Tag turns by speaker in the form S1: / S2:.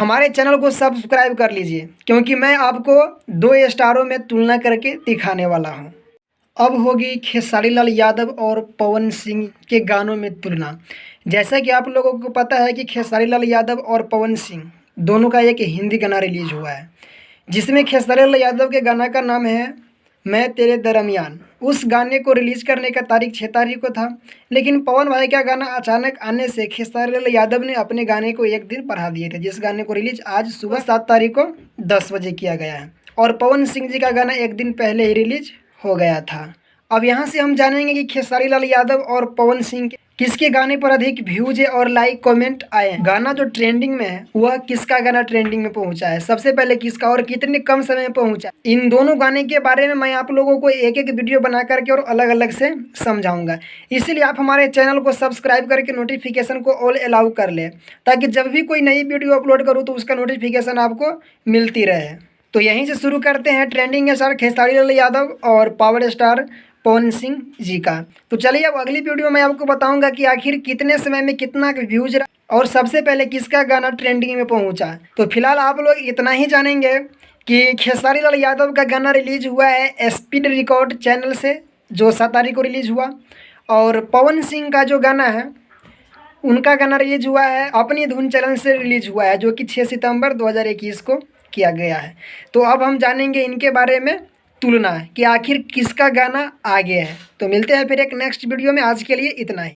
S1: हमारे चैनल को सब्सक्राइब कर लीजिए, क्योंकि मैं आपको 2 स्टारों में तुलना करके दिखाने वाला हूँ। अब होगी खेसारी लाल यादव और पवन सिंह के गानों में तुलना। जैसा कि आप लोगों को पता है कि खेसारी लाल यादव और पवन सिंह दोनों का एक हिंदी गाना रिलीज हुआ है, जिसमें खेसारी लाल यादव के गाना का नाम है मैं तेरे दरमियान। उस गाने को रिलीज़ करने का तारीख 6 तारीख को था, लेकिन पवन भाई का गाना अचानक आने से खेसारी लाल यादव ने अपने गाने को एक दिन बढ़ा दिए थे, जिस गाने को रिलीज आज सुबह 7 तारीख को 10 बजे किया गया है, और पवन सिंह जी का गाना एक दिन पहले ही रिलीज हो गया था। अब यहाँ से हम जानेंगे कि खेसारी लाल यादव और पवन सिंह किसके गाने पर अधिक व्यूज और लाइक कमेंट आए हैं। गाना जो ट्रेंडिंग में है वह किसका गाना ट्रेंडिंग में पहुंचा है, सबसे पहले किसका और कितने कम समय में पहुंचा। इन दोनों गाने के बारे में मैं आप लोगों को एक एक वीडियो बना करके और अलग अलग से समझाऊंगा। इसीलिए आप हमारे चैनल को सब्सक्राइब करके नोटिफिकेशन को ऑल अलाउ कर ले, ताकि जब भी कोई नई वीडियो अपलोड करूँ तो उसका नोटिफिकेशन आपको मिलती रहे। तो यहीं से शुरू करते हैं ट्रेंडिंग स्टार खेसारी लाल यादव और पावर स्टार पवन सिंह जी का। तो चलिए अब अगली वीडियो में आपको बताऊंगा कि आखिर कितने समय में कितना व्यूज और सबसे पहले किसका गाना ट्रेंडिंग में पहुंचा। तो फिलहाल आप लोग इतना ही जानेंगे कि खेसारी लाल यादव का गाना रिलीज हुआ है स्पीड रिकॉर्ड चैनल से, जो 7 तारीख को रिलीज हुआ, और पवन सिंह का जो गाना है उनका गाना रिलीज हुआ है अपनी धुन चैनल से रिलीज हुआ है, जो कि 6 सितंबर 2021 को किया गया है। तो अब हम जानेंगे इनके बारे में तुलना कि आखिर किसका गाना आगे है। तो मिलते हैं फिर एक नेक्स्ट वीडियो में, आज के लिए इतना ही।